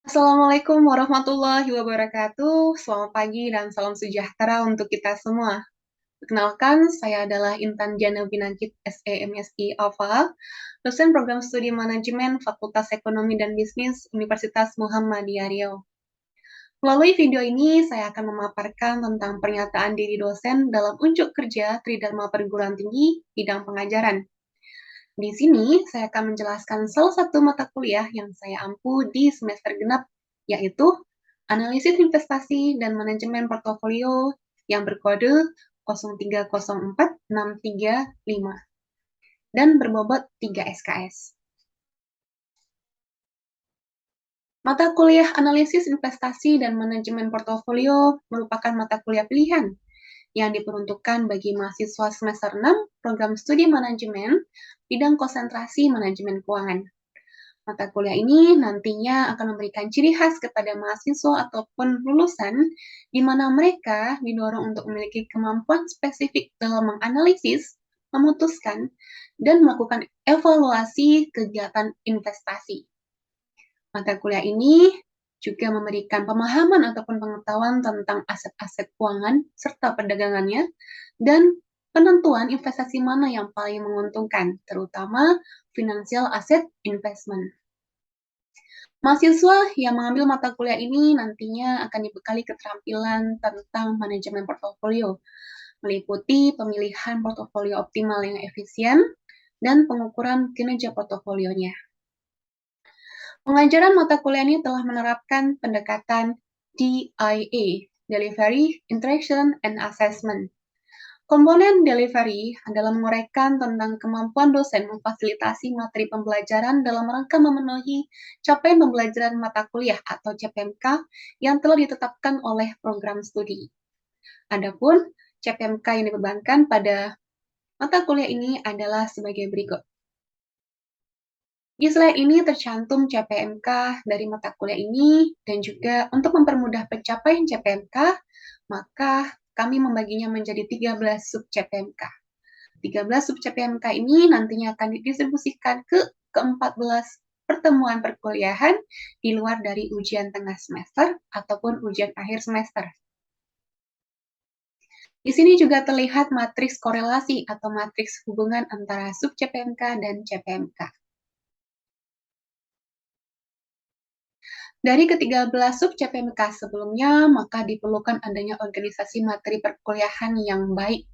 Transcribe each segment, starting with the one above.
Assalamualaikum warahmatullahi wabarakatuh. Selamat pagi dan salam sejahtera untuk kita semua. Perkenalkan, saya adalah Intan Jana Binagit SEMSI Alfa, dosen program studi manajemen Fakultas Ekonomi dan Bisnis Universitas Muhammadiyah Riau. Melalui video ini, saya akan memaparkan tentang pernyataan diri dosen dalam unjuk kerja Tridharma Perguruan Tinggi bidang pengajaran. Di sini, saya akan menjelaskan salah satu mata kuliah yang saya ampu di semester genap, yaitu Analisis Investasi dan Manajemen Portofolio yang berkode 0304635 dan berbobot 3 SKS. Mata kuliah Analisis Investasi dan Manajemen Portofolio merupakan mata kuliah pilihan yang diperuntukkan bagi mahasiswa semester 6 program studi manajemen bidang konsentrasi manajemen keuangan. Mata kuliah ini nantinya akan memberikan ciri khas kepada mahasiswa ataupun lulusan di mana mereka didorong untuk memiliki kemampuan spesifik dalam menganalisis, memutuskan, dan melakukan evaluasi kegiatan investasi. Mata kuliah ini juga memberikan pemahaman ataupun pengetahuan tentang aset-aset keuangan serta perdagangannya dan penentuan investasi mana yang paling menguntungkan, terutama financial asset investment. Mahasiswa yang mengambil mata kuliah ini nantinya akan dibekali keterampilan tentang manajemen portofolio, meliputi pemilihan portofolio optimal yang efisien dan pengukuran kinerja portofolionya. Pengajaran mata kuliah ini telah menerapkan pendekatan DIA, Delivery, Interaction, and Assessment. Komponen delivery adalah menguraikan tentang kemampuan dosen memfasilitasi materi pembelajaran dalam rangka memenuhi capaian pembelajaran mata kuliah atau CPMK yang telah ditetapkan oleh program studi. Adapun CPMK yang dibebankan pada mata kuliah ini adalah sebagai berikut. Di slide ini tercantum CPMK dari mata kuliah ini dan juga untuk mempermudah pencapaian CPMK, maka kami membaginya menjadi 13 sub CPMK. 13 sub CPMK ini nantinya akan didistribusikan ke ke-14 pertemuan perkuliahan di luar dari ujian tengah semester ataupun ujian akhir semester. Di sini juga terlihat matriks korelasi atau matriks hubungan antara sub CPMK dan CPMK. Dari ke-13 sub CPMK sebelumnya, maka diperlukan adanya organisasi materi perkuliahan yang baik.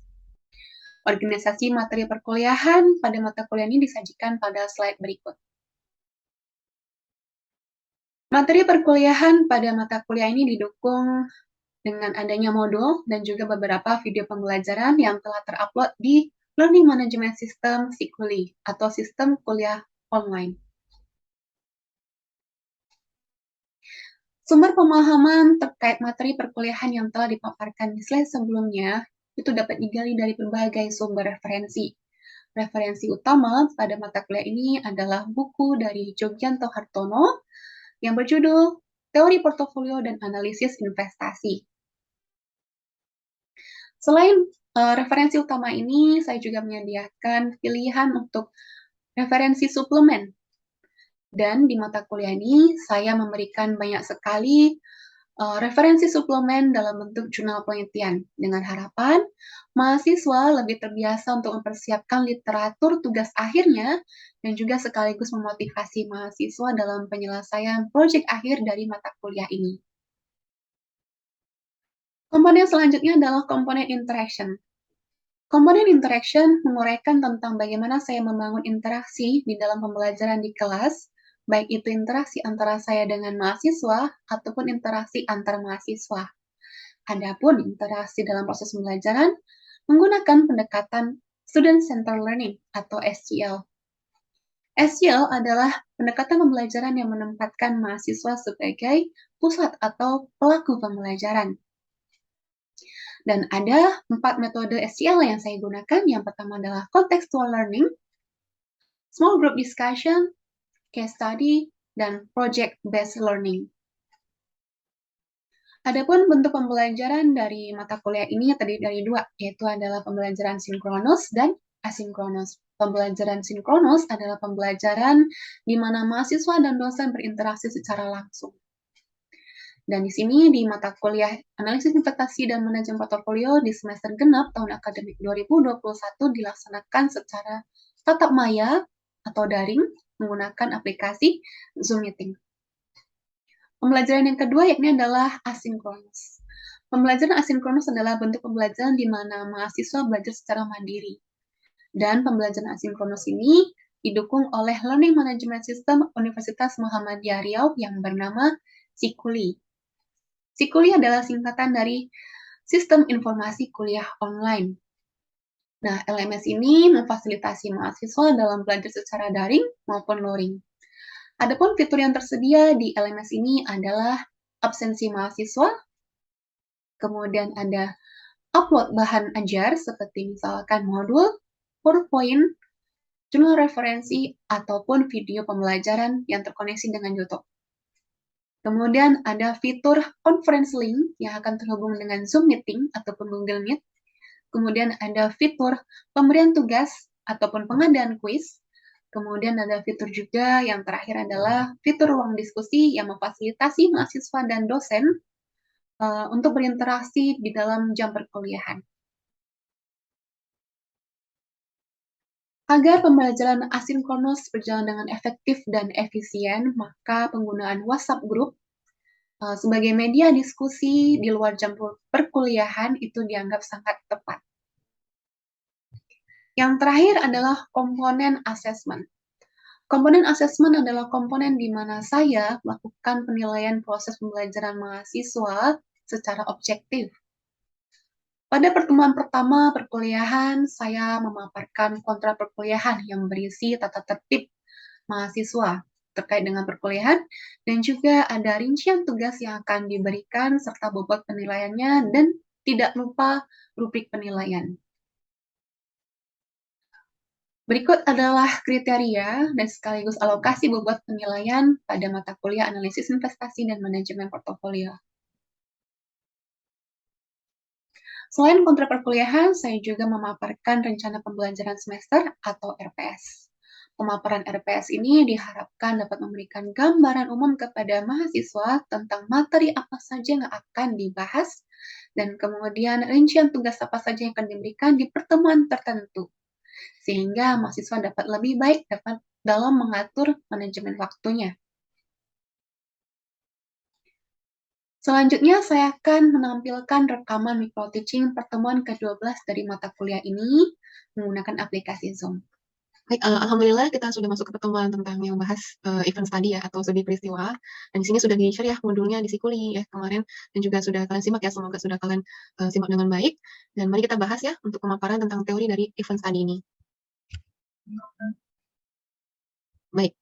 Organisasi materi perkuliahan pada mata kuliah ini disajikan pada slide berikut. Materi perkuliahan pada mata kuliah ini didukung dengan adanya modul dan juga beberapa video pembelajaran yang telah terupload di Learning Management System Sikuli atau sistem kuliah online. Sumber pemahaman terkait materi perkuliahan yang telah dipaparkan di slide sebelumnya itu dapat digali dari berbagai sumber referensi. Referensi utama pada mata kuliah ini adalah buku dari Jogyanto Hartono yang berjudul Teori Portofolio dan Analisis Investasi. Selain referensi utama ini, saya juga menyediakan pilihan untuk referensi suplemen. Dan di mata kuliah ini, saya memberikan banyak sekali referensi suplemen dalam bentuk jurnal penelitian, dengan harapan mahasiswa lebih terbiasa untuk mempersiapkan literatur tugas akhirnya, dan juga sekaligus memotivasi mahasiswa dalam penyelesaian proyek akhir dari mata kuliah ini. Komponen selanjutnya adalah komponen interaction. Komponen interaction menguraikan tentang bagaimana saya membangun interaksi di dalam pembelajaran di kelas, baik itu interaksi antara saya dengan mahasiswa ataupun interaksi antar mahasiswa. Adapun interaksi dalam proses pembelajaran menggunakan pendekatan Student Centered Learning atau SCL. SCL adalah pendekatan pembelajaran yang menempatkan mahasiswa sebagai pusat atau pelaku pembelajaran. Dan ada 4 metode SCL yang saya gunakan. Yang pertama adalah Contextual Learning, Small Group Discussion, Case Study, dan Project-Based Learning. Adapun bentuk pembelajaran dari mata kuliah ini terdiri dari dua, yaitu adalah pembelajaran sinkronus dan asinkronus. Pembelajaran sinkronus adalah pembelajaran di mana mahasiswa dan dosen berinteraksi secara langsung. Dan di sini di mata kuliah Analisis Investasi dan Manajemen Portofolio di semester genap tahun akademik 2021 dilaksanakan secara tatap maya atau daring menggunakan aplikasi Zoom Meeting. Pembelajaran yang kedua yakni adalah asinkronus. Pembelajaran asinkronus adalah bentuk pembelajaran di mana mahasiswa belajar secara mandiri. Dan pembelajaran asinkronus ini didukung oleh Learning Management System Universitas Muhammadiyah Riau yang bernama Sikuli. Sikuli adalah singkatan dari Sistem Informasi Kuliah Online. Nah, LMS ini memfasilitasi mahasiswa dalam belajar secara daring maupun luring. Adapun fitur yang tersedia di LMS ini adalah absensi mahasiswa, kemudian ada upload bahan ajar seperti misalkan modul, PowerPoint, jurnal referensi, ataupun video pembelajaran yang terkoneksi dengan YouTube. Kemudian ada fitur conference link yang akan terhubung dengan Zoom Meeting ataupun Google Meet. Kemudian ada fitur pemberian tugas ataupun pengadaan kuis. Kemudian ada fitur juga yang terakhir adalah fitur ruang diskusi yang memfasilitasi mahasiswa dan dosen untuk berinteraksi di dalam jam perkuliahan. Agar pembelajaran asinkronus berjalan dengan efektif dan efisien, maka penggunaan WhatsApp Group sebagai media diskusi di luar jam perkuliahan itu dianggap sangat tepat. Yang terakhir adalah komponen asesmen. Komponen asesmen adalah komponen di mana saya melakukan penilaian proses pembelajaran mahasiswa secara objektif. Pada pertemuan pertama perkuliahan, saya memaparkan kontrak perkuliahan yang berisi tata tertib mahasiswa terkait dengan perkuliahan, dan juga ada rincian tugas yang akan diberikan serta bobot penilaiannya, dan tidak lupa rubrik penilaian. Berikut adalah kriteria dan sekaligus alokasi bobot penilaian pada mata kuliah Analisis Investasi dan Manajemen Portofolio. Selain kontrak perkuliahan, saya juga memaparkan rencana pembelajaran semester atau RPS. Pemaparan RPS ini diharapkan dapat memberikan gambaran umum kepada mahasiswa tentang materi apa saja yang akan dibahas, dan kemudian rincian tugas apa saja yang akan diberikan di pertemuan tertentu, sehingga mahasiswa dapat lebih baik dalam mengatur manajemen waktunya. Selanjutnya, saya akan menampilkan rekaman micro-teaching pertemuan ke-12 dari mata kuliah ini menggunakan aplikasi Zoom. Baik, alhamdulillah kita sudah masuk ke pertemuan tentang yang bahas event study ya atau studi peristiwa. Dan di sini sudah di-share ya modulnya di Sikuli ya kemarin, dan juga sudah kalian simak ya, semoga sudah kalian simak dengan baik. Dan mari kita bahas ya untuk pemaparan tentang teori dari event study ini. Baik.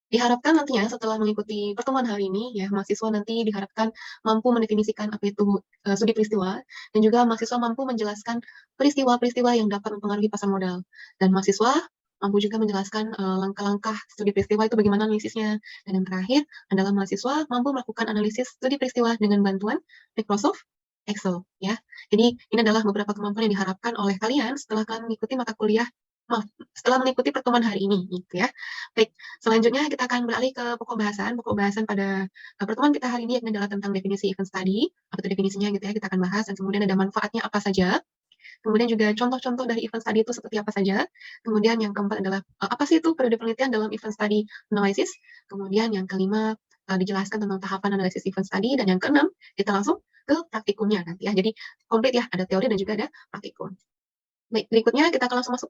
Diharapkan nantinya setelah mengikuti pertemuan hari ini ya, mahasiswa nanti diharapkan mampu mendefinisikan apa itu studi peristiwa, dan juga mahasiswa mampu menjelaskan peristiwa-peristiwa yang dapat mempengaruhi pasar modal. Dan mahasiswa mampu juga menjelaskan langkah-langkah studi peristiwa itu bagaimana analisisnya. Dan yang terakhir adalah mahasiswa mampu melakukan analisis studi peristiwa dengan bantuan Microsoft Excel ya. Jadi ini adalah beberapa kemampuan yang diharapkan oleh kalian setelah kalian mengikuti mata kuliah, setelah mengikuti pertemuan hari ini gitu ya. Baik, selanjutnya kita akan beralih ke pokok bahasan. Pokok bahasan pada pertemuan kita hari ini adalah tentang definisi event study. Apa itu definisinya gitu ya, kita akan bahas, dan kemudian ada manfaatnya apa saja. Kemudian juga contoh-contoh dari event study itu seperti apa saja. Kemudian yang keempat adalah apa sih itu periode penelitian dalam event study analysis. Kemudian yang kelima dijelaskan tentang tahapan analisis event study, dan yang keenam kita langsung ke praktikumnya nanti ya. Jadi komplit ya, ada teori dan juga ada praktikum. Baik, berikutnya kita akan langsung masuk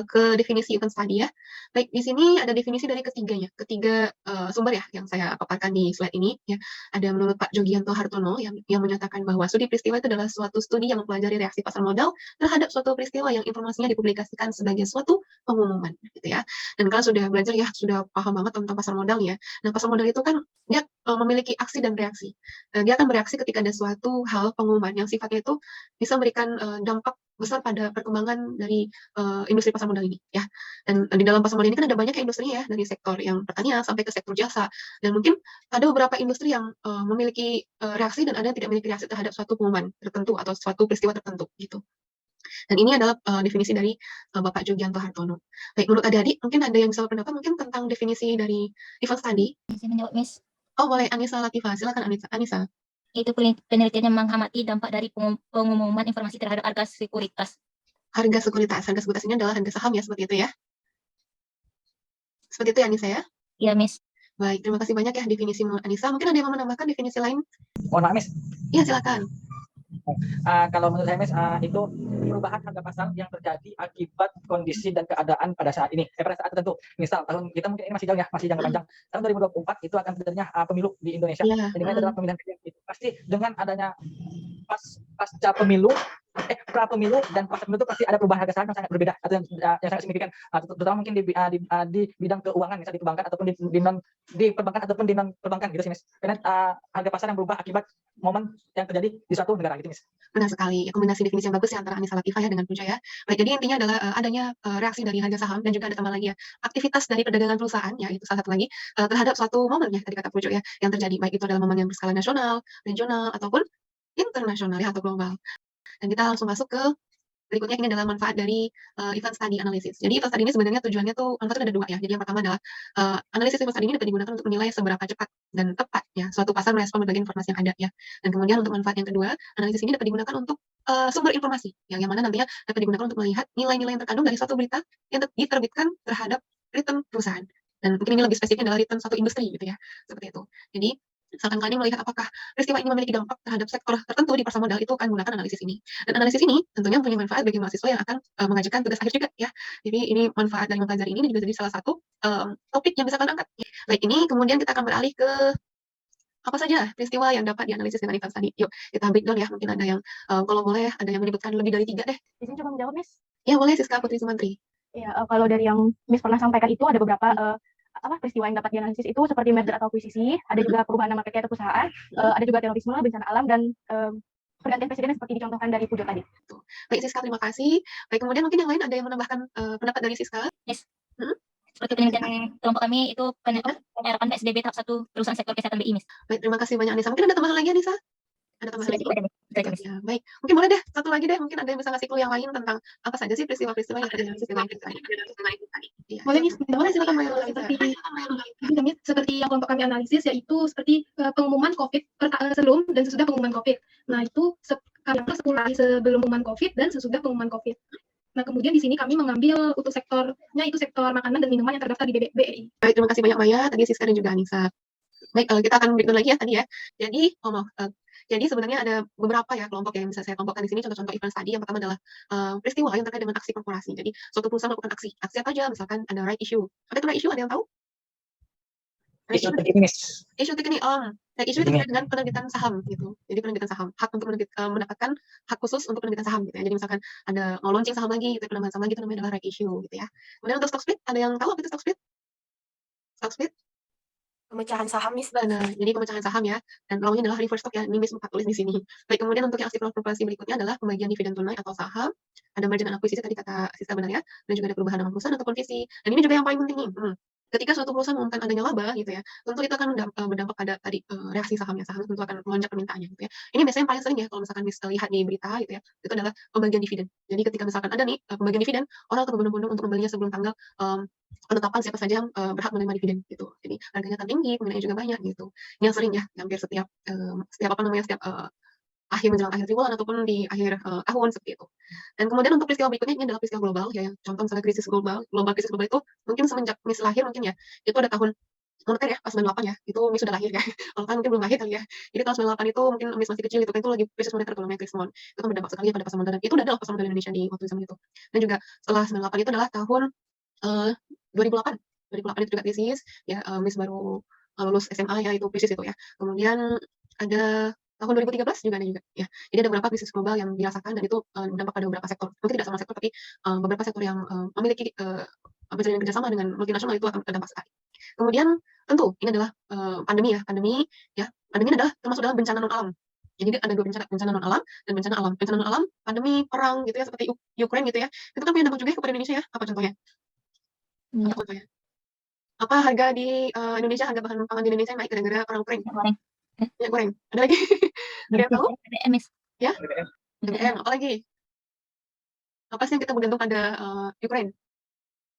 ke definisi event study ya. Baik, di sini ada definisi dari ketiga sumber ya yang saya paparkan di slide ini ya. Ada menurut Pak Jogianto Hartono yang menyatakan bahwa studi peristiwa itu adalah suatu studi yang mempelajari reaksi pasar modal terhadap suatu peristiwa yang informasinya dipublikasikan sebagai suatu pengumuman gitu ya. Dan kalian sudah belajar ya, sudah paham banget tentang pasar modal ya. Nah, pasar modal itu kan dia memiliki aksi dan reaksi. Dia akan bereaksi ketika ada suatu hal pengumuman yang sifatnya itu bisa memberikan dampak besar pada perkembangan dari industri pasar modal ini ya. Dan di dalam pasar modal ini kan ada banyak industri ya, dari sektor yang pertanian sampai ke sektor jasa, dan mungkin ada beberapa industri yang memiliki reaksi dan ada yang tidak memiliki reaksi terhadap suatu pengumuman tertentu atau suatu peristiwa tertentu gitu. Dan ini adalah definisi dari Bapak Jogianto Hartono. Baik, menurut adik-adik mungkin ada yang bisa berpendapat mungkin tentang definisi dari event study? Bisa menjawab, Miss. Oh boleh, Anissa Latifah, silakan Anissa. Itu penelitiannya mengamati dampak dari pengumuman informasi terhadap harga sekuritas. Harga sekuritas ini adalah harga saham ya, seperti itu ya? Seperti itu ya Anissa ya? Ya, Miss. Baik, terima kasih banyak ya definisi Anissa. Mungkin ada yang mau menambahkan definisi lain? Mohon maaf, Miss. Iya, silakan. Kalau menurut saya, Miss, itu perubahan harga pasar yang terjadi akibat kondisi dan keadaan pada saat ini. Pada saat tertentu. Misal, tahun kita mungkin ini masih jauh ya, masih jangka panjang. Tahun 2024 itu akan terjadinya pemilu di Indonesia. Iya. Jadi adalah pemilihan presiden. Itu pasti dengan adanya pasca pemilu, pra pemilu dan pasca pemilu itu pasti ada perubahan harga saham yang sangat berbeda atau yang sangat signifikan, terutama mungkin di bidang keuangan, misalnya di perbankan ataupun di perbankan ataupun di non perbankan gitu sih, Miss. Karena harga pasar yang berubah akibat momen yang terjadi di suatu negara gitu, Miss. Benar sekali, ya, kombinasi definisi yang bagus ya antara Anissa Latifah ya dengan Puja ya. Baik, jadi intinya adalah adanya reaksi dari harga saham dan juga ada tambah lagi ya aktivitas dari perdagangan perusahaan ya, itu salah satu lagi terhadap suatu momen ya tadi kata Puja ya yang terjadi, baik itu adalah momen yang berskala nasional, regional ataupun internasional ya atau global. Dan kita langsung masuk ke berikutnya, ini adalah manfaat dari event study analysis. Jadi event study ini sebenarnya tujuannya tuh manfaatnya ada dua ya. Jadi yang pertama adalah analisis event study ini dapat digunakan untuk menilai seberapa cepat dan tepat ya suatu pasar merespon berbagai informasi yang ada ya. Dan kemudian untuk manfaat yang kedua, analisis ini dapat digunakan untuk sumber informasi yang mana nantinya dapat digunakan untuk melihat nilai-nilai yang terkandung dari suatu berita yang diterbitkan terhadap return perusahaan. Dan mungkin ini lebih spesifiknya adalah return suatu industri gitu ya. Seperti itu. Jadi misalkan kalian melihat apakah peristiwa ini memiliki dampak terhadap sektor tertentu di pasar modal, itu akan menggunakan analisis ini. Dan analisis ini tentunya mempunyai manfaat bagi mahasiswa yang akan mengajukan tugas akhir juga ya. Jadi ini manfaat dari mempelajari ini juga jadi salah satu topik yang bisa kalian angkat. Baik, ini kemudian kita akan beralih ke apa saja peristiwa yang dapat dianalisis dengan event study. Yuk, kita breakdown ya. Mungkin ada yang kalau boleh ada yang menyebutkan lebih dari 3 deh. Izin coba menjawab, Miss. Ya, boleh Siska Putri Sumantri. Ya, kalau dari yang Miss pernah sampaikan itu ada beberapa peristiwa yang dapat dianalisis itu seperti merger atau akuisisi, ada juga perubahan nama PT atau perusahaan, ada juga terorisme, bencana alam, dan pergantian presiden seperti dicontohkan dari Pujo tadi. Baik Siska, terima kasih. Baik, kemudian mungkin yang lain ada yang menambahkan pendapat dari Siska? Yes. Seperti penelitian kelompok kami itu penerapan PSBB tahap 1 perusahaan sektor kesehatan BI, Miss. Baik, terima kasih banyak Anissa. Mungkin ada tambahan lagi Anissa? Ada tambahan lagi? Ya, baik. Mungkin boleh deh, satu lagi deh. Mungkin ada yang bisa ngasih clue yang lain tentang apa saja sih peristiwa-peristiwa yang terjadi dengan tadi. Boleh, Miss. Boleh, silakan Mbak Yola. Seperti yang kelompok kami analisis, yaitu seperti pengumuman COVID sebelum dan sesudah pengumuman COVID. Nah, itu kami 10 hari sebelum pengumuman COVID dan sesudah pengumuman COVID. Nah, kemudian di sini kami mengambil untuk sektornya itu sektor makanan dan minuman yang terdaftar di BEI. Baik, terima kasih banyak Maya, tadi Siska dan juga Anissa. Baik, kita akan breakdown lagi ya tadi ya. Jadi sebenarnya ada beberapa ya kelompok yang bisa saya kelompokkan di sini. Contoh-contoh event study yang pertama adalah peristiwa yang terkait dengan aksi korporasi. Jadi suatu perusahaan melakukan aksi apa aja, misalkan ada right issue. Apa itu right issue? Ada yang tahu? Isu terkini, Miss. Isu terkini, right issue itu terkait dengan penerbitan saham gitu. Jadi penerbitan saham, hak untuk mendapatkan hak khusus untuk penerbitan saham gitu ya. Jadi misalkan ada mau launching saham lagi, gitu, penambahan saham lagi, itu namanya adalah right issue gitu ya. Kemudian untuk stock split, ada yang tahu apa itu stock split? Stock split? Pemecahan saham, Miss. Nah, jadi pemecahan saham ya, dan lawannya adalah reverse stock ya, ini Miss tulis di sini. Baik, kemudian untuk yang aksi korporasi berikutnya adalah pembagian dividen tunai atau saham, ada merger dan akuisisi tadi kata Siska benar ya, dan juga ada perubahan nama perusahaan ataupun visi. Dan ini juga yang paling penting nih, ketika suatu perusahaan mengumumkan adanya laba gitu ya, tentu itu akan berdampak pada tadi reaksi sahamnya, saham tentu akan melonjak permintaannya gitu ya. Ini biasanya yang paling sering ya kalau misalkan Miss lihat di berita gitu ya, itu adalah pembagian dividen. Jadi ketika misalkan ada nih pembagian dividen, orang akan berbondong-bondong untuk membelinya sebelum tanggal penetapan siapa saja yang berhak menerima dividen gitu. Jadi harganya akan tinggi, peminatnya juga banyak gitu. Ini yang sering ya, hampir setiap akhir menjelang akhir triwulan ataupun di akhir tahun seperti itu. Dan kemudian untuk peristiwa berikutnya ini adalah peristiwa global ya, contoh misalnya krisis global krisis global itu mungkin semenjak Miss lahir mungkin ya, itu ada tahun moneter ya, pas 98 ya, itu Miss sudah lahir ya. Kalau kan mungkin belum lahir kali ya. Jadi tahun 98 itu mungkin Miss masih kecil gitu kan, itu lagi krisis moneter kalau namanya krisis mon. Itu kan berdampak sekali pada pasar modal dan itu udah ada pasar modal Indonesia di waktu zaman itu. Dan juga setelah 98 itu adalah tahun 2008 itu juga krisis ya, Miss baru lulus SMA ya, itu krisis itu ya. Kemudian ada tahun 2013 juga ada juga ya. Jadi ada beberapa krisis global yang dirasakan dan itu berdampak pada beberapa sektor. Mungkin tidak semua sektor tapi beberapa sektor yang memiliki berjalan kerjasama dengan multinasional itu akan berdampak sekali. Kemudian tentu ini adalah pandemi ya. Pandemi ini adalah termasuk dalam bencana non alam. Jadi ada dua bencana non alam dan bencana alam. Bencana non alam, pandemi, perang gitu ya, seperti Ukraine gitu ya. Itu kan punya dampak juga kepada Indonesia ya. Apa contohnya? Apa contohnya? Apa harga di Indonesia, harga bahan pangan di Indonesia naik gara-gara perang Ukraine? Minyak goreng. Ada lagi? Ada yang tahu? BBM, Miss. Ya? BBM. Apa lagi? Apa sih yang kita bergantung pada Ukraine?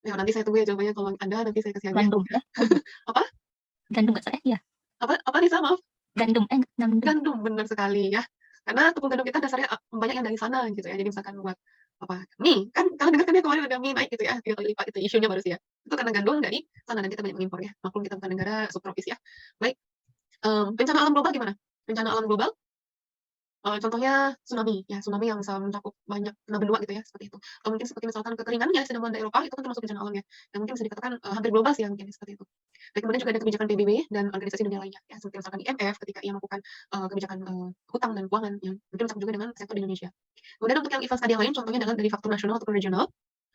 Ya, nanti saya tunggu ya jawabannya, kalau ada nanti saya kasih aja. Gandum ya. Apa? Gandum nggak salah ya? Apa Nisa, maaf? Gandum, gandum. Gandum, benar sekali ya. Karena tepung gandum kita dasarnya banyak yang dari sana gitu ya. Jadi misalkan buat apa mie, kan kalian dengar kan ya kemarin ada mie naik gitu ya, 3 kali lipat itu isunya baru sih ya. Itu karena gandum dari sana dan kita banyak mengimpor ya. Maklum kita bukan negara subtropis ya. Baik, bencana alam global gimana? Bencana alam global contohnya tsunami, ya tsunami yang bisa mencakup banyak benua gitu ya, seperti itu. Atau mungkin seperti misalkan kekeringan yang sedang melanda Eropa, itu kan termasuk bencana alam ya, yang mungkin bisa dikatakan hampir global sih ya mungkin seperti itu. Dan kemudian juga ada kebijakan PBB dan organisasi dunia lainnya, ya seperti misalkan IMF ketika ia melakukan kebijakan hutang dan keuangan yang mungkin mencakup juga dengan sektor di Indonesia. Kemudian untuk yang event studi yang lain, contohnya adalah dari faktor nasional ataupun regional.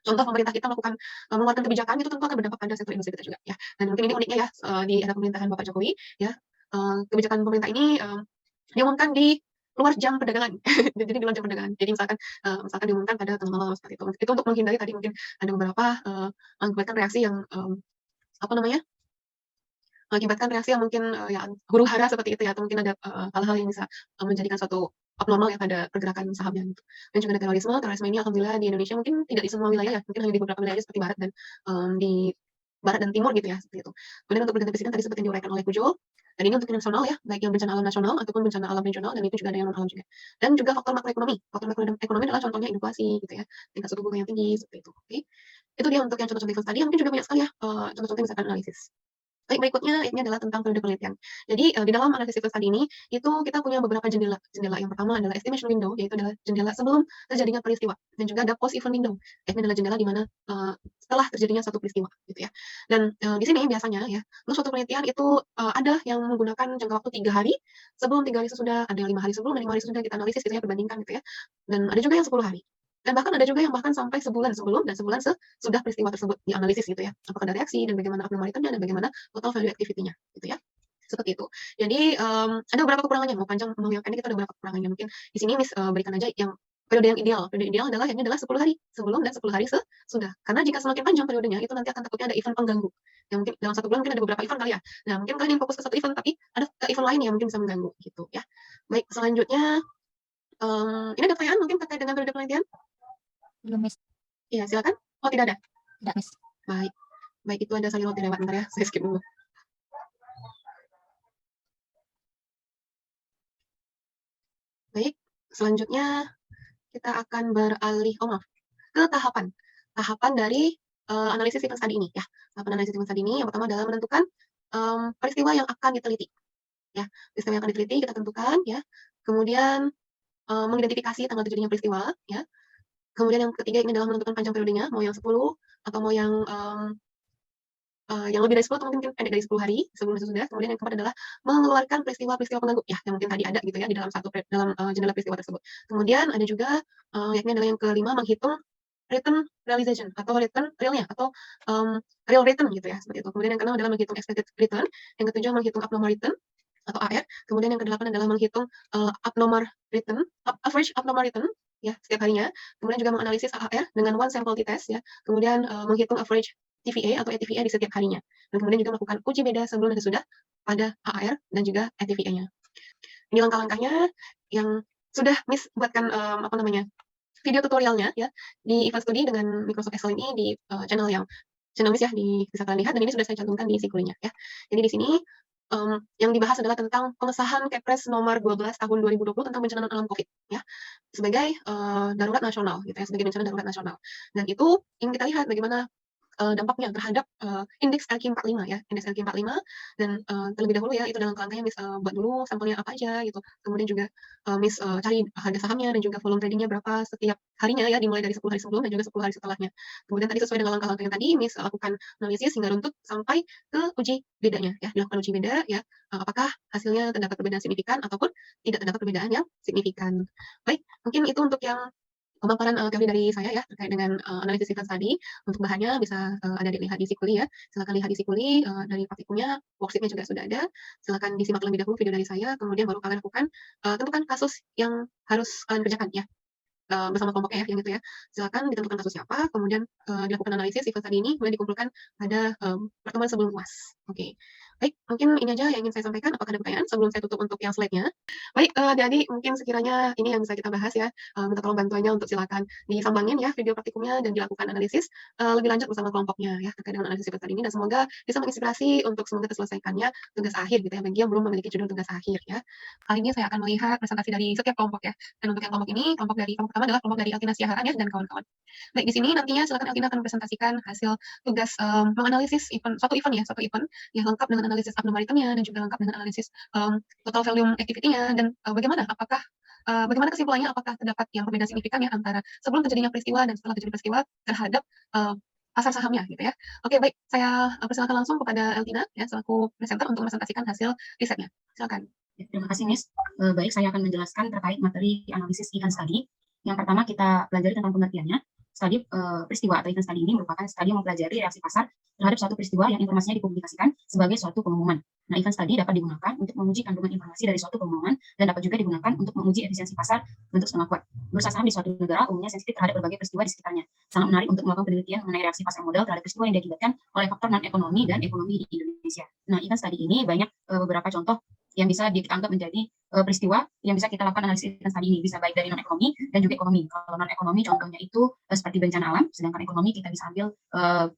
Contoh pemerintah kita melakukan mengeluarkan kebijakan itu tentu akan berdampak pada sektor industri kita juga ya. Dan mungkin ini uniknya ya di era pemerintahan Bapak Jokowi ya, kebijakan pemerintah ini diumumkan di luar jam perdagangan. Jadi di luar jam perdagangan. Jadi misalkan diumumkan pada tengah malam seperti itu. Itu untuk menghindari tadi mungkin ada beberapa mengakibatkan reaksi yang apa namanya? Mengakibatkan reaksi yang mungkin ya huru-hara seperti itu ya, atau mungkin ada hal-hal yang bisa menjadikan suatu abnormal ya pada pergerakan sahamnya gitu. Dan juga ada terorisme. Terorisme ini alhamdulillah di Indonesia mungkin tidak di semua wilayah ya, mungkin hanya di beberapa wilayah seperti barat dan di barat dan timur gitu ya, seperti itu. Kemudian untuk berganti presiden tadi seperti yang diuraikan oleh Pujo, dan ini untuk nasional ya, baik yang bencana alam nasional ataupun bencana alam regional, dan itu juga ada yang non alam juga. Dan juga faktor makroekonomi. Faktor makroekonomi adalah contohnya inflasi gitu ya, tingkat suku bunga yang tinggi seperti itu. Oke. Itu dia untuk yang contoh-contoh event tadi, mungkin juga banyak sekali ya contoh-contoh yang misalkan analisis. Baik, berikutnya ini adalah tentang periode penelitian. Jadi di dalam analisis event tadi ini itu kita punya beberapa jendela. Jendela yang pertama adalah estimation window, yaitu adalah jendela sebelum terjadinya peristiwa, dan juga ada post event window. Ini adalah jendela di mana setelah terjadinya satu peristiwa gitu ya. Dan di sini biasanya ya untuk suatu penelitian itu ada yang menggunakan jangka waktu 3 hari sebelum, 3 hari sesudah, ada 5 hari sebelum dan 5 hari sesudah kita analisis gitu ya, perbandingkan gitu ya. Dan ada juga yang 10 hari. Dan bahkan ada juga yang bahkan sampai sebulan sebelum dan sebulan sesudah peristiwa tersebut dianalisis gitu ya. Apakah ada reaksi dan bagaimana abnormalitasnya dan bagaimana total value activity-nya gitu ya. Seperti itu. Jadi ada beberapa kekurangannya, mau panjang mau yang pendek itu ada beberapa kekurangannya. Mungkin di sini Miss berikan aja yang periode yang ideal. Periode ideal adalah yakni adalah 10 hari sebelum dan 10 hari sesudah. Karena jika semakin panjang periodenya itu nanti akan takutnya ada event pengganggu. Yang mungkin dalam satu bulan mungkin ada beberapa event kali ya. Nah, mungkin kalian yang fokus ke satu event tapi ada event lain yang mungkin bisa mengganggu gitu ya. Baik, selanjutnya ini ada pertanyaan mungkin terkait dengan periode penelitian? Belum, Miss. Iya, silakan. Oh, tidak ada? Tidak, Miss. Baik. Baik, itu ada salin lewat bentar ya. Saya skip dulu. Baik, selanjutnya kita akan beralih ke tahapan. Tahapan dari analisis event study ini ya. Tahapan analisis event study ini yang pertama adalah menentukan peristiwa yang akan diteliti. Ya, peristiwa yang akan diteliti kita tentukan ya. Kemudian mengidentifikasi tanggal terjadinya peristiwa ya. Kemudian yang ketiga ini adalah menentukan panjang periodenya, mau yang 10 atau mau yang lebih dari 10 atau mungkin pendek dari 10 hari sebelum sesudah. Kemudian yang keempat adalah mengeluarkan peristiwa-peristiwa pengganggu ya, yang mungkin tadi ada gitu ya di dalam jendela peristiwa tersebut. Kemudian ada juga yakni adalah yang kelima menghitung return realization atau return realnya atau real return gitu ya, seperti itu. Kemudian yang keenam adalah menghitung expected return, yang ketujuh menghitung abnormal return atau AR. Kemudian yang kedelapan adalah menghitung average abnormal return ya setiap harinya. Kemudian juga menganalisis AHR dengan one sample t-test ya. Kemudian menghitung average TVA atau ATVA di setiap harinya. Dan kemudian juga melakukan uji beda sebelum dan sesudah pada AHR dan juga ATVA-nya. Ini langkah-langkahnya yang sudah Miss buatkan video tutorialnya ya di event study dengan Microsoft Excel ini di channel Miss ya bisa kalian lihat, dan ini sudah saya cantumkan di sikulinya ya. Jadi di sini yang dibahas adalah tentang pengesahan Kepres nomor 12 tahun 2020 tentang bencana alam COVID ya, sebagai darurat nasional gitu ya, sebagai bencana darurat nasional. Dan itu ingin kita lihat bagaimana dampaknya terhadap indeks LQ45 ya, indeks LQ45. Dan terlebih dahulu ya itu dalam langkahnya Miss buat dulu sampelnya apa aja gitu. Kemudian juga Miss cari harga sahamnya dan juga volume tradingnya berapa setiap harinya ya, dimulai dari 10 hari sebelum dan juga 10 hari setelahnya. Kemudian tadi sesuai dengan langkah-langkah yang tadi Miss lakukan analisis hingga runtut sampai ke uji bedanya ya, dilakukan uji beda ya, apakah hasilnya terdapat perbedaan signifikan ataupun tidak terdapat perbedaan yang signifikan. Baik, mungkin itu untuk yang pemaparan teori dari saya ya terkait dengan analisis event tadi. Untuk bahannya bisa ada dilihat di Sikuli ya. Silakan lihat di Sikuli dari praktikumnya, worksheet-nya juga sudah ada. Silakan disimak terlebih dahulu video dari saya, kemudian baru kalian lakukan tentukan kasus yang harus kalian kerjakan ya. Bersama kelompoknya ya, yang itu ya. Silakan ditentukan kasusnya apa, kemudian dilakukan analisis event tadi ini, kemudian dikumpulkan pada pertemuan sebelum UAS. Oke. Baik, mungkin ini aja yang ingin saya sampaikan. Apakah ada pertanyaan sebelum saya tutup untuk yang slide-nya? Baik, adik-adik, mungkin sekiranya ini yang bisa kita bahas ya. Minta tolong bantuannya untuk silakan disambangin ya video praktikumnya dan dilakukan analisis lebih lanjut bersama kelompoknya ya terkait dengan analisis tadi ini, dan semoga bisa menginspirasi untuk semoga terselesaikannya tugas akhir gitu ya bagi yang belum memiliki judul tugas akhir ya. Kali ini saya akan melihat presentasi dari setiap kelompok ya. Dan untuk yang kelompok ini, kelompok pertama adalah kelompok dari Eltina Siahaan ya dan kawan-kawan. Baik, di sini nantinya silakan Eltina akan mempresentasikan hasil tugas menganalisis suatu event yang lengkap dengan analisis abnormalitasnya dan juga lengkap dengan analisis total volume activity-nya dan bagaimana kesimpulannya, apakah terdapat yang perbedaan signifikan ya antara sebelum terjadinya peristiwa dan setelah terjadi peristiwa terhadap pasar sahamnya gitu ya. Oke, baik, saya persilakan langsung kepada Eltina ya selaku presenter untuk mempresentasikan hasil risetnya. Silakan. Terima kasih, Miss. Baik, saya akan menjelaskan terkait materi analisis event study. Yang pertama kita pelajari tentang pengertiannya. Studi peristiwa atau event study ini merupakan studi yang mempelajari reaksi pasar terhadap suatu peristiwa yang informasinya dipublikasikan sebagai suatu pengumuman. Nah, event study dapat digunakan untuk menguji kandungan informasi dari suatu pengumuman dan dapat juga digunakan untuk menguji efisiensi pasar bentuk setengah kuat. Bursa saham di suatu negara umumnya sensitif terhadap berbagai peristiwa di sekitarnya. Sangat menarik untuk melakukan penelitian mengenai reaksi pasar modal terhadap peristiwa yang diakibatkan oleh faktor non-ekonomi dan ekonomi di Indonesia. Nah, event study ini banyak beberapa contoh yang bisa dianggap menjadi peristiwa yang bisa kita lakukan analisis event study ini, bisa baik dari non-ekonomi dan juga ekonomi. Kalau non-ekonomi contohnya itu seperti bencana alam, sedangkan ekonomi kita bisa ambil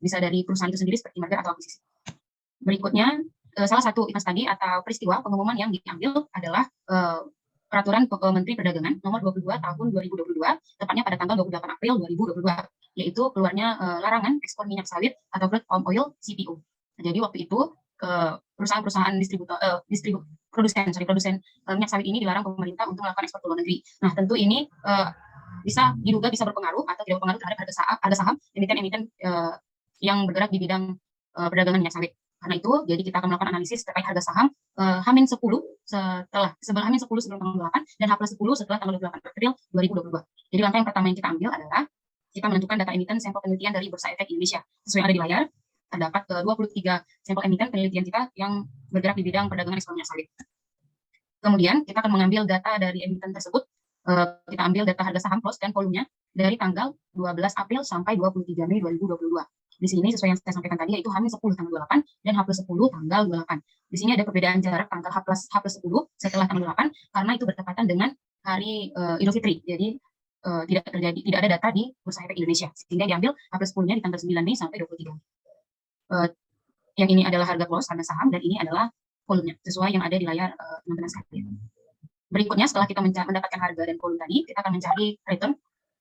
bisa dari perusahaan itu sendiri seperti merger atau akuisisi. Berikutnya, salah satu event study atau peristiwa pengumuman yang diambil adalah Peraturan Menteri Perdagangan nomor 22 tahun 2022, tepatnya pada tanggal 28 April 2022, yaitu keluarnya larangan ekspor minyak sawit atau crude palm oil CPO. Jadi waktu itu perusahaan-perusahaan produsen minyak sawit ini dilarang pemerintah untuk melakukan ekspor ke luar negeri. Nah, tentu ini bisa diduga bisa berpengaruh atau tidak berpengaruh terhadap harga saham emiten-emiten yang bergerak di bidang perdagangan minyak sawit. Karena itu, jadi kita akan melakukan analisis terkait harga saham H-10 sebelum tanggal 8 dan H+10 setelah tanggal 28 April 2022. Jadi langkah yang pertama yang kita ambil adalah kita menentukan data emiten sampel penelitian dari Bursa Efek Indonesia. Sesuai yang ada di layar, terdapat 23 sampel emiten penelitian kita yang bergerak di bidang perdagangan ekspor minyak sawit. Kemudian kita akan mengambil data dari emiten tersebut. Kita ambil data harga saham close dan volumenya dari tanggal 12 April sampai 23 Mei 2022. Di sini sesuai yang saya sampaikan tadi yaitu H-10 tanggal 28 dan H+10 tanggal 28. Di sini ada perbedaan jarak tanggal H+10 setelah tanggal 8 karena itu bertepatan dengan hari Idul Fitri. Jadi tidak ada data di Bursa Efek Indonesia sehingga diambil H+10-nya di tanggal 9 Mei sampai 23 Mei. Yang ini adalah harga close, harga saham, dan ini adalah volumenya sesuai yang ada di layar teman-teman sekalian. Berikutnya setelah kita mendapatkan harga dan volume tadi, kita akan mencari return,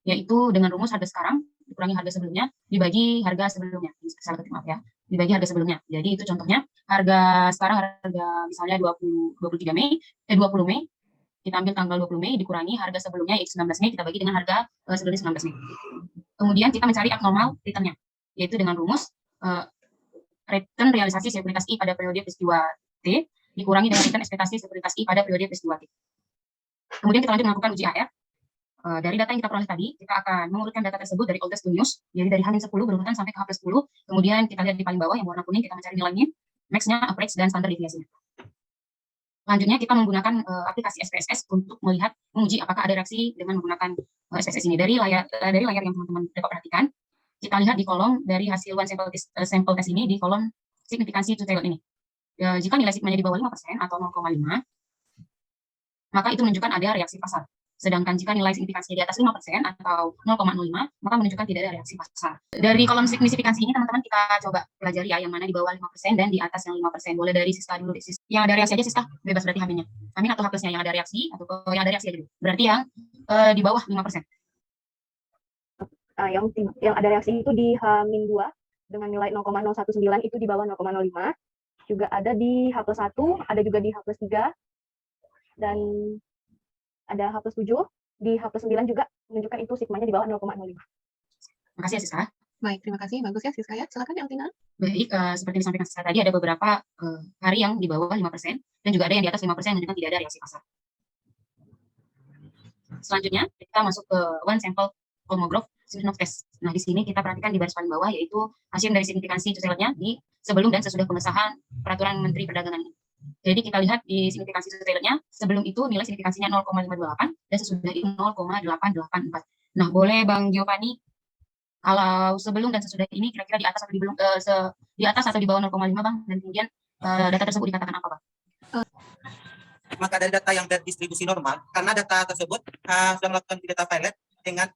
yaitu dengan rumus harga sekarang dikurangi harga sebelumnya dibagi harga sebelumnya. Salah ketik, maaf ya. Dibagi harga sebelumnya. Jadi itu contohnya harga sekarang, harga misalnya 20 Mei, kita ambil tanggal 20 Mei dikurangi harga sebelumnya yaitu 19 Mei, kita bagi dengan harga sebelumnya 19 Mei. Kemudian kita mencari abnormal return-nya, yaitu dengan rumus return realisasi sekuritas I pada periode peristiwa T dikurangi dengan return ekspektasi sekuritas I pada periode peristiwa T. Kemudian kita lanjut melakukan uji AR. Dari data yang kita peroleh tadi, kita akan mengurutkan data tersebut dari oldest to newest, jadi dari H-10 berurutan sampai ke H+10. Kemudian kita lihat di paling bawah yang warna kuning, kita mencari nilai min, max-nya, average, dan standar deviasinya. Selanjutnya kita menggunakan aplikasi SPSS untuk menguji apakah ada reaksi dengan menggunakan SPSS ini. Dari layar yang teman-teman dapat perhatikan, kita lihat di kolom dari hasil one sample test ini, di kolom signifikansi to tail ini. Jika nilai sigmanya di bawah 5% atau 0,5, maka itu menunjukkan ada reaksi pasar. Sedangkan jika nilai signifikansinya di atas 5% atau 0,05, maka menunjukkan tidak ada reaksi pasar. Dari kolom signifikansi ini, teman-teman kita coba pelajari ya, yang mana di bawah 5% dan di atas yang 5%. Boleh dari Siska dulu. Yang ada reaksi aja Siska, bebas berarti H-nya. Amin atau H+-nya yang ada reaksi, atau yang ada reaksi aja dulu. Berarti yang di bawah 5%. Yang ada reaksi itu di H-2 dengan nilai 0,019 itu di bawah 0,05. Juga ada di H+1, ada juga di H+3, dan ada H+7, di H+9 juga menunjukkan itu sigmanya di bawah 0,05. Terima kasih ya Siska. Baik, terima kasih. Bagus ya Siska ya. Silakan Eltina. Baik, seperti disampaikan Siska tadi, ada beberapa hari yang di bawah 5% dan juga ada yang di atas 5% menunjukkan tidak ada reaksi pasar. Selanjutnya, kita masuk ke one sample Kolmogorov Smirnov test. Nah, di sini kita perhatikan di baris paling bawah, yaitu hasil dari signifikansi totalnya di sebelum dan sesudah pengesahan Peraturan Menteri Perdagangan ini. Jadi kita lihat di signifikansi totalnya, sebelum itu nilai signifikansinya 0,528 dan sesudah itu 0,884. Nah, boleh Bang Giovanni, kalau sebelum dan sesudah ini kira-kira di atas atau di bawah 0,5 Bang, dan kemudian data tersebut dikatakan apa, Pak? Maka dari data yang berdistribusi normal, karena data tersebut sudah melakukan uji data pilot dengan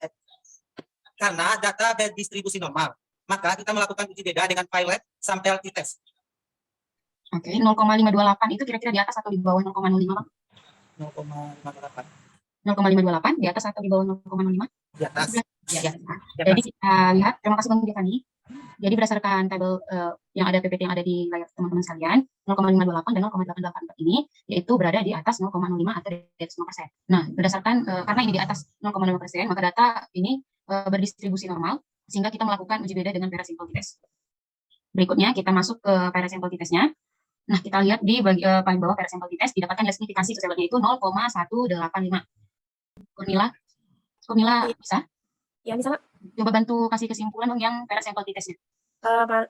karena data berdistribusi normal, maka kita melakukan uji beda dengan pilot sampai t-test. Oke, 0,528 itu kira-kira di atas atau di bawah 0,05, Bang? 0,58. 0,528 di atas atau di bawah 0,05? Di atas. Ya. Jadi kita lihat, terima kasih Bang Giovanni. Jadi berdasarkan tabel yang ada PPT yang ada di layar teman-teman sekalian, 0,528 dan 0,884 ini yaitu berada di atas 0,05 atau di atas 0%. Nah, berdasarkan karena ini di atas 0,5%, maka data ini berdistribusi normal sehingga kita melakukan uji beda dengan parasimple t-test. Berikutnya kita masuk ke parasimple t-testnya. Nah, kita lihat di paling bawah parasimple t-test didapatkan nilai signifikansi levelnya itu 0,185. Kurmila bisa? Ya, bisa, Mak. Coba bantu kasih kesimpulan dong yang parasample t-testnya.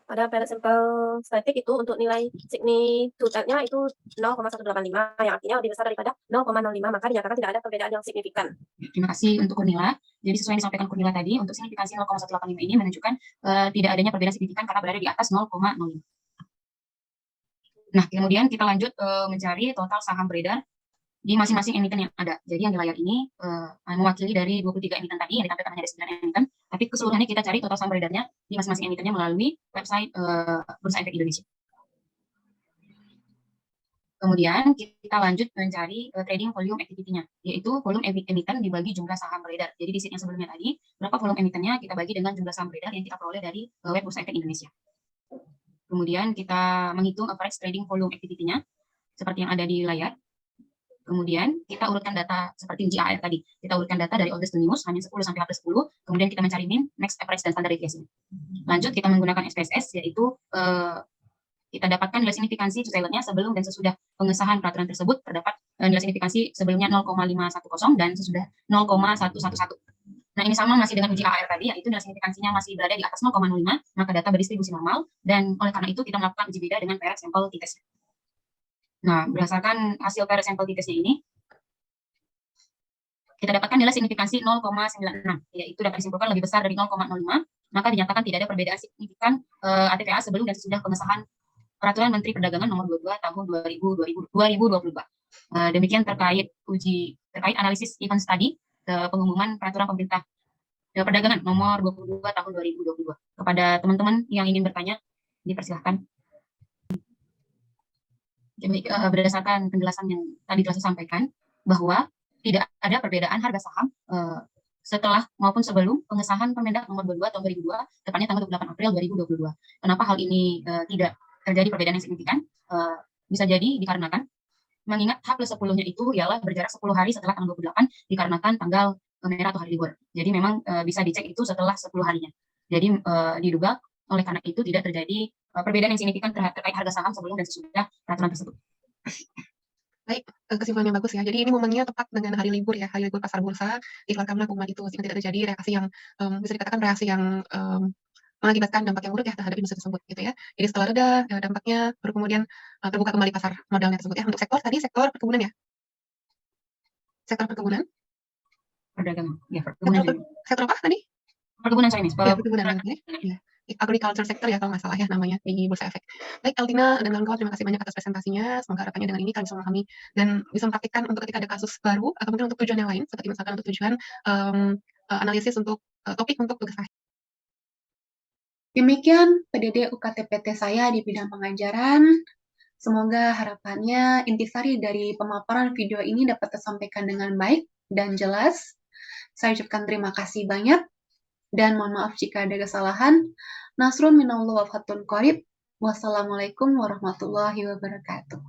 Pada parasample statistik itu untuk nilai signifikannya itu 0,185 yang artinya lebih besar daripada 0,05, maka dinyatakan tidak ada perbedaan yang signifikan. Terima kasih untuk Kurmila. Jadi sesuai yang disampaikan Kurmila tadi, untuk signifikansi 0,185 ini menunjukkan tidak adanya perbedaan signifikan karena berada di atas 0,05. Nah, kemudian kita lanjut mencari total saham beredar di masing-masing emiten yang ada. Jadi yang di layar ini mewakili dari 23 emiten tadi yang ditampilkan hanya ada 9 emiten, tapi keseluruhannya kita cari total saham beredarnya di masing-masing emitennya melalui website Bursa Efek Indonesia. Kemudian kita lanjut mencari trading volume activity-nya, yaitu volume emiten dibagi jumlah saham beredar. Jadi di sheet yang sebelumnya tadi, berapa volume emitennya kita bagi dengan jumlah saham beredar yang kita peroleh dari web Bursa Efek Indonesia. Kemudian kita menghitung average trading volume activity-nya seperti yang ada di layar. Kemudian kita urutkan data seperti uji AR tadi. Kita urutkan data dari oldest to newest, hanya 10 sampai H+10. Kemudian kita mencari min, max, average, dan standar deviation. Lanjut kita menggunakan SPSS, yaitu kita dapatkan nilai signifikansi Shusailernya sebelum dan sesudah pengesahan peraturan tersebut. Terdapat nilai signifikansi sebelumnya 0,510 dan sesudah 0,111. Nah, ini sama masih dengan uji AR tadi, yaitu nilai signifikansinya masih berada di atas 0,05, maka data berdistribusi normal, dan oleh karena itu kita melakukan uji beda dengan parasample t-test. Nah, berdasarkan hasil parasample t-testnya ini, kita dapatkan nilai signifikansi 0,96, yaitu dapat disimpulkan lebih besar dari 0,05, maka dinyatakan tidak ada perbedaan signifikan ATPA sebelum dan sesudah pengesahan Peraturan Menteri Perdagangan Nomor 22 Tahun 2022. Demikian terkait analisis event study pengumuman Peraturan Pemerintah Perdagangan Nomor 22 Tahun 2022. Kepada teman-teman yang ingin bertanya, dipersilahkan. Berdasarkan penjelasan yang tadi telah saya sampaikan, bahwa tidak ada perbedaan harga saham setelah maupun sebelum pengesahan Permendak Nomor 22 Tahun 2002, tepatnya tanggal 28 April 2022. Kenapa hal ini tidak terjadi perbedaan yang signifikan? Bisa jadi dikarenakan mengingat H+10-nya itu ialah berjarak 10 hari setelah tanggal 28 dikarenakan tanggal merah atau hari libur. Jadi memang bisa dicek itu setelah 10 harinya. Jadi diduga oleh karena itu tidak terjadi perbedaan yang signifikan terkait harga saham sebelum dan sesudah peraturan tersebut. Baik, kesimpulan yang bagus ya. Jadi ini momennya tepat dengan hari libur ya, hari libur pasar bursa. Dikeluarkanlah pengumuman itu sehingga tidak terjadi reaksi yang bisa dikatakan reaksi yang mengakibatkan dampak yang buruk ya terhadap industri tersebut gitu ya. Jadi setelah reda dampaknya baru kemudian terbuka kembali pasar modalnya tersebut ya. Untuk sektor tadi sektor perkebunan ya. Sektor perkebunan. Perdagangan. Ya, perkebunan. Sektor apa tadi? Perkebunan Chinese. Ya, perkebunan ya. Agriculture sector ya kalau nggak salah ya namanya di Bursa Efek. Baik, Altina dan kawan-kawan, terima kasih banyak atas presentasinya. Semoga harapannya dengan ini kalian bisa memahami dan bisa mempraktikkan untuk ketika ada kasus baru atau mungkin untuk tujuan yang lain, seperti misalkan untuk tujuan analisis untuk topik untuk tugas akhir. Demikian PDD UKTPT saya di bidang pengajaran. Semoga harapannya intisari dari pemaparan video ini dapat tersampaikan dengan baik dan jelas. Saya ucapkan terima kasih banyak dan mohon maaf jika ada kesalahan. Nasrun minallah wa fatun qarib. Wassalamualaikum warahmatullahi wabarakatuh.